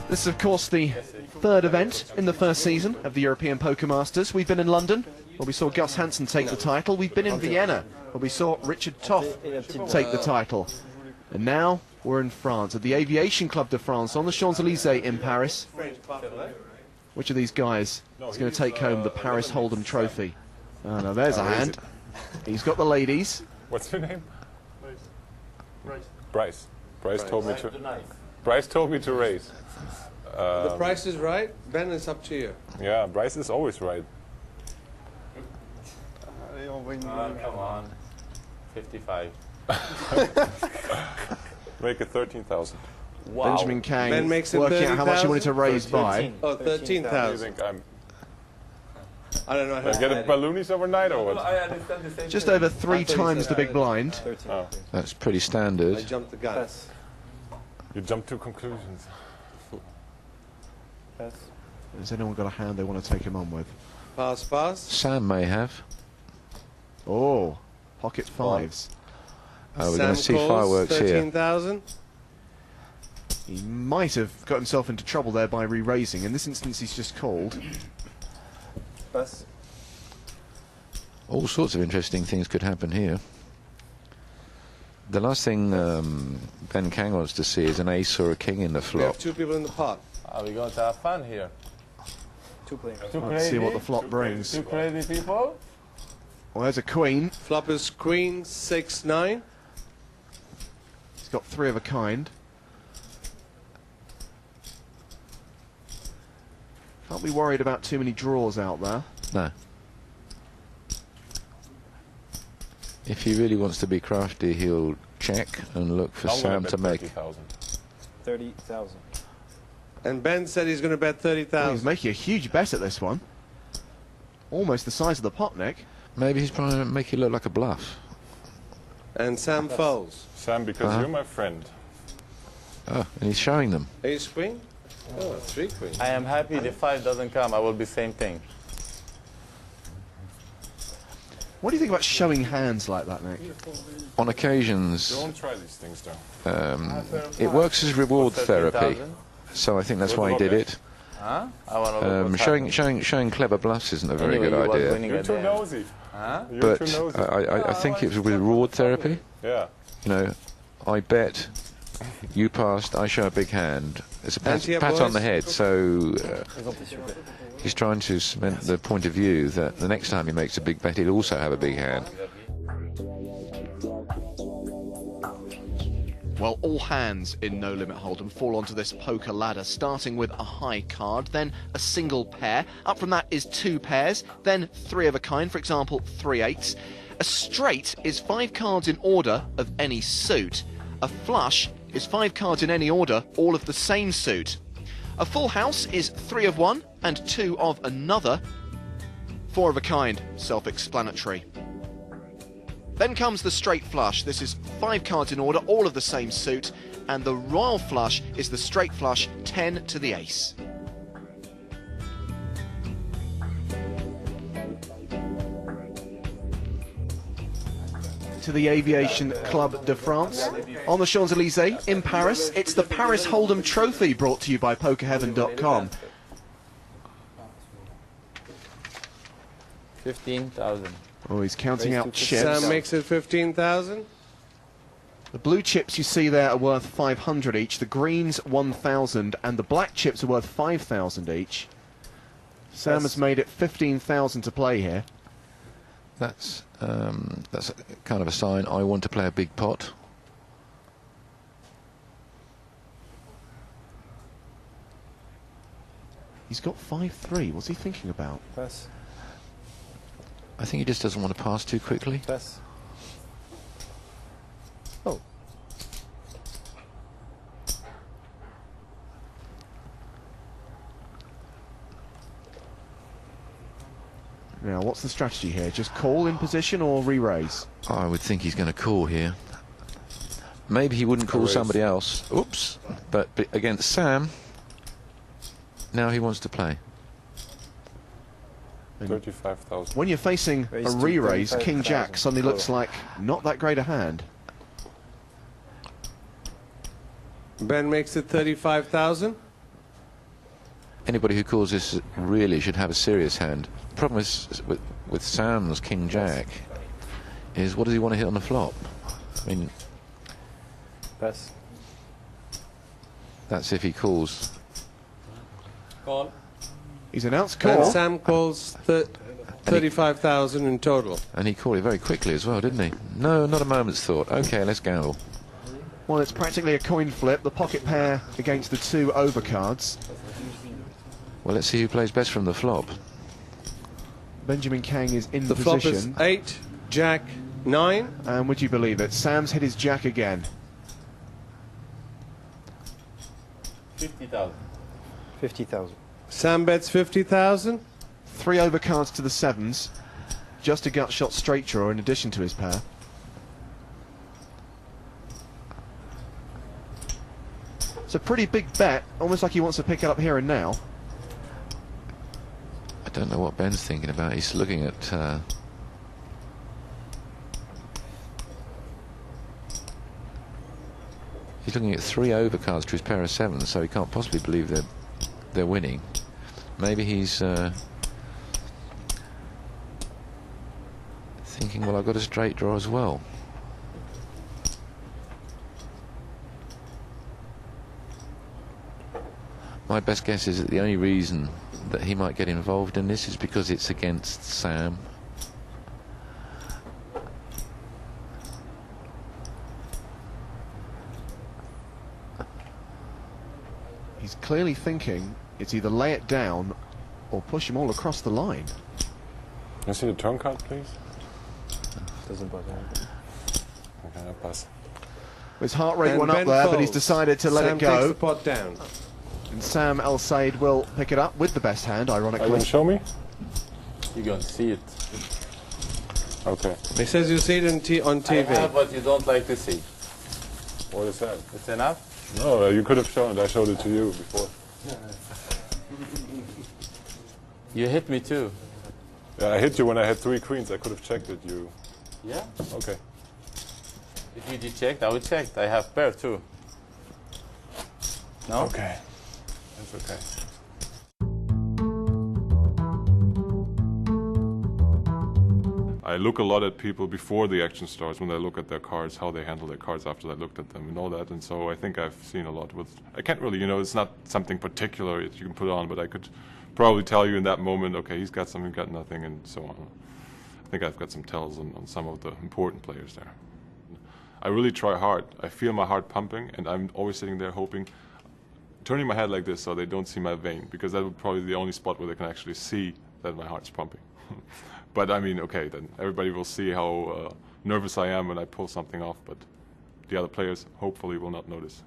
This is, of course, the third event in the first season of the European Poker Masters. We've been in London, where we saw Gus Hansen take the title. We've been in Vienna, where we saw Richard Toth take the title. And now we're in France, at the Aviation Club de France, on the Champs-Élysées in Paris. Which of these guys is going to take home the Paris Hold'em trophy? Oh, no, there's a hand. He's got the ladies. What's your name? Bryce. Bryce told me to. Bryce told me to raise. The price is right. Ben, it's up to you. Yeah, Bryce is always right. Come on. 55. Make it 13,000. Wow. Benjamin Kang Ben makes it working out how much he wanted to raise 13. by. Oh, You 13,000. think I'm? I don't know how I to get get a balloonies overnight or what? I understand the same Just thing. over 3 times the big blind. Oh, That's pretty I standard. jumped the gun. you jump to conclusions. Has anyone got a hand they want to take him on with? Pass, pass. Sam may have. Oh, pocket fives. Oh, we're Sam going to see calls, fireworks here. 13,000. He might have got himself into trouble there by re-raising. In this instance, he's just called. All sorts of interesting things could happen here. The last thing Ben Kang wants to see is an ace or a king in the We flop. have 2 people in the pot. Are we going to have fun here? Two Let's see what the flop brings. Two crazy people? Well, there's a queen. Flop is queen, 6-9. He's got 3 of a kind. Can't be worried about too many draws out there. No. If he really wants to be crafty, he'll check and look for I'm gonna Sam bet to make. 30,000. 30,000. And Ben said he's going to bet Well, he's 30,000. making a huge bet at this one. Almost the size of the pot, Nick. Maybe he's trying to make it look like a bluff. And Sam folds. Sam, because you're my friend. Oh, and he's showing them. Ace queen? Oh, 3 queens. I am happy the 5 doesn't come. I will be same thing. What do you think about showing hands like that, Nick? On occasions, Don't try these things, though. it works as reward therapy. 13,000. So I think that's why he did it. Huh? I want to look what's happening. Showing clever bluffs isn't a very Anyway, good you was idea. winning You're at too the end. nosy. Huh? You're But too nosy. I think it was with reward therapy. Yeah. You know, I bet you passed, I show a big hand. It's a pat Anti-up on boys. the head. So he's trying to cement the point of view that the next time he makes a big bet, he'll also have a big hand. Well, all hands in No Limit Hold'em fall onto this poker ladder, starting with a high card, then a single pair. Up from that is 2 pairs, then 3 of a kind, for example, 3 eights. A straight is 5 cards in order of any suit. A flush is 5 cards in any order, all of the same suit. A full house is 3 of one and 2 of another. 4 of a kind, self-explanatory. Then comes the straight flush. This is 5 cards in order, all of the same suit, and the royal flush is the straight flush, 10 to the ace. To the Aviation Club de France on the Champs-Élysées in Paris. It's the Paris Hold'em Trophy, brought to you by PokerHeaven.com. 15,000. Oh, he's counting out chips. Sam makes it 15,000. The blue chips you see there are worth 500 each, the greens 1,000, and the black chips are worth 5,000 each. Sam has made it 15,000 to play here. That's kind of a sign I want to play a big pot. He's got 5-3. What's he thinking about? Pass. I think he just doesn't want to pass too quickly. Pass. Oh. Now, what's the strategy here? Just call in position or re-raise? I would think he's going to call here. Maybe he wouldn't call Raise. somebody else. Oops. But against Sam, now he wants to play. 35,000. When you're facing a Raise to re-raise, 35,000. King Jack suddenly looks like not that great a hand. Ben makes it 35,000. anybody who calls this really should have a serious hand. The problem is with Sam's King Jack is, what does he want to hit on the flop? I mean, Pass. that's if he calls. Call. He's announced And call. Sam calls 35,000 in total. And he called it very quickly as well, didn't he? No, not a moment's thought. Okay, let's gamble. Well, it's practically a coin flip. The pocket pair against the 2 overcards. Well, let's see who plays best from the flop. Benjamin Kang is in The flop is position. 8, Jack, 9. And would you believe it? Sam's hit his jack again. 50,000. 50,000. Sam bets 50,000. 3 overcards to the 7s. Just a gut shot straight draw in addition to his pair. It's a pretty big bet, almost like he wants to pick it up here and now. I don't know what Ben's thinking about. He's looking at... he's looking at 3 overcards to his pair of 7s, so he can't possibly believe they're winning. Maybe he's thinking, well, I've got a straight draw as well. My best guess is that the only reason that he might get involved in this is because it's against Sam. He's clearly thinking it's either lay it down or push him all across the line. Can I see the turn card, please? Doesn't bother. Okay, I pass. His heart rate And went up Ben there, but he's folds. decided to let Sam it takes go. the pot down. And Sam El Said will pick it up with the best hand, Are you ironically. going to show me? You're going to see it. Okay. He says you see it on I TV. have what you don't like to see. What is that? It's enough? No, you could have shown it. I showed it to you before. You hit me too. Yeah, I hit you when I had 3 queens. I could have checked it. You. Yeah? Okay. If you checked, I would check. I have pair too. No? Okay. That's okay. I look a lot at people before the action starts, when they look at their cards, how they handle their cards after I looked at them and all that. And so I think I've seen a lot with... I can't really, it's not something particular that you can put on, but I could probably tell you in that moment, okay, he's got something, got nothing, and so on. I think I've got some tells on some of the important players there. I really try hard. I feel my heart pumping, and I'm always sitting there hoping, turning my head like this so they don't see my vein, because that would probably be the only spot where they can actually see that my heart's pumping. But I mean, okay, then everybody will see how nervous I am when I pull something off, but the other players hopefully will not notice.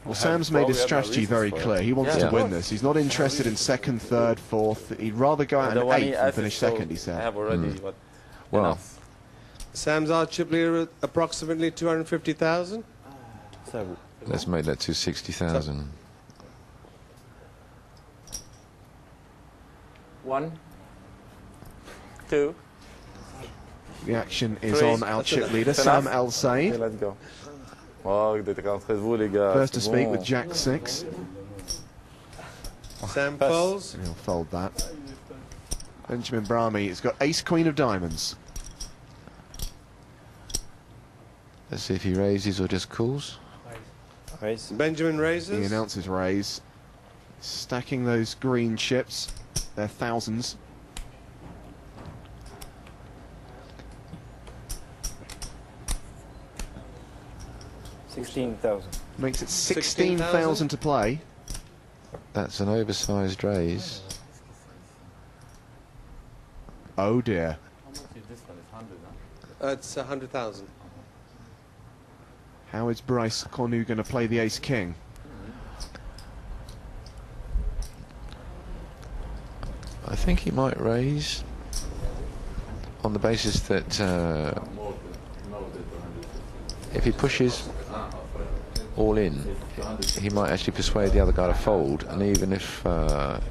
Well, Sam's made his probably have my strategy reasons very for it. clear. He wants Yeah. to win this. He's not interested in second, third, fourth. He'd rather go out The in one he 8th and asked finish is so second, he I said. have already what? Well, Enough. Sam's odds chip leader at approximately 250,000. So, let's make that to 60,000. 1, 2. The action is 3. on our chip enough. leader, That's Sam enough. El Okay, Said. let's go. Oh, dit gaat très vous, les gars. First to C'est speak bon. with Jack 6. Sam folds. And he'll fold that. Benjamin Brahmi has got ace queen of diamonds. Let's see if he raises or just calls. raise. Benjamin He raises. announces raise. Stacking those green chips. They're thousands. $16,000. Makes it 16,000 to play. That's an oversized raise. Oh dear. It's 100,000. How is Bryce Cornu going to play the ace king? I think he might raise on the basis that if he pushes all in, he might actually persuade the other guy to fold, and even if the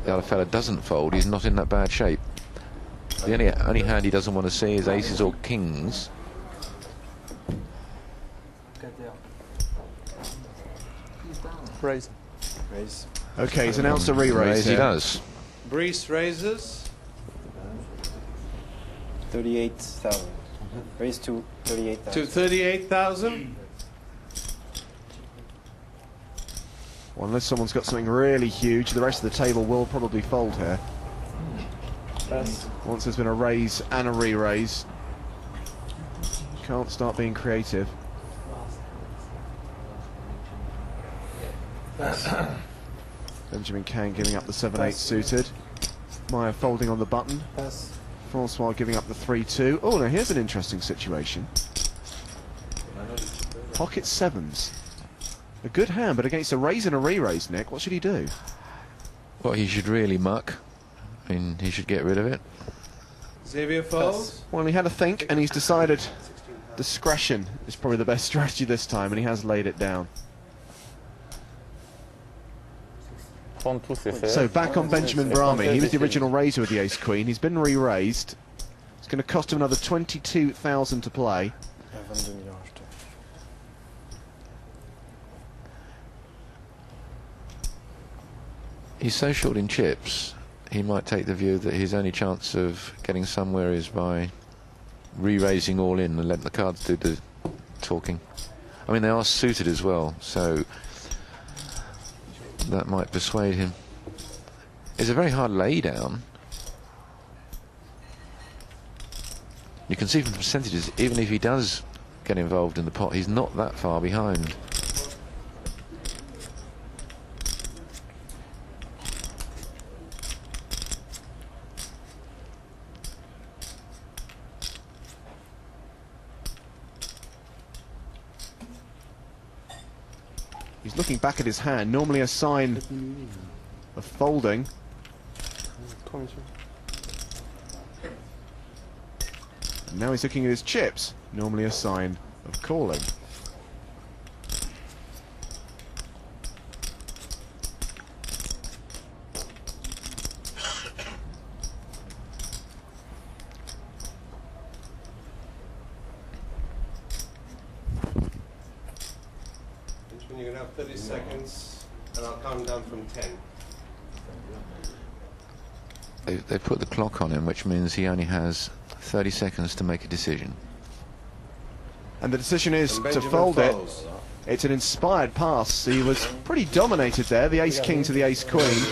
other fella doesn't fold, he's not in that bad shape. The only hand he doesn't want to see is aces or kings. Raise. Raise. Okay, he's announced a re-raise He here. does. Brees raises. 38,000. Raise to 38,000. To 38,000. Well, unless someone's got something really huge, the rest of the table will probably fold here. Pass. Once there's been a raise and a re-raise. Can't start being creative. Benjamin Kang giving up the 7-8 suited. Meyer folding on the button. Pass. Francois giving up the 3-2. Oh, now here's an interesting situation. Pocket sevens. A good hand, but against a raise and a re-raise, Nick, what should he do? Well, he should really muck. I mean, he should get rid of it. Xavier folds. Well, he had a think, and he's decided discretion is probably the best strategy this time, and he has laid it down. So back on Benjamin Brahmi. He was the original raiser with the ace-queen. He's been re-raised. It's going to cost him another 22,000 to play. Ja, 22 miljoner. He's so short in chips, he might take the view that his only chance of getting somewhere is by re-raising all in and letting the cards do the talking. I mean, they are suited as well, so that might persuade him. It's a very hard lay down. You can see from the percentages, even if he does get involved in the pot, he's not that far behind. He's looking back at his hand, normally a sign of folding. 22. And now he's looking at his chips, normally a sign of calling. You're going to have 30 seconds, and I'll count down from 10. They put the clock on him, which means he only has 30 seconds to make a decision. And the decision is And to Benjamin fold it. folds. It's an inspired pass. He was pretty dominated there, the ace-king to the ace-queen.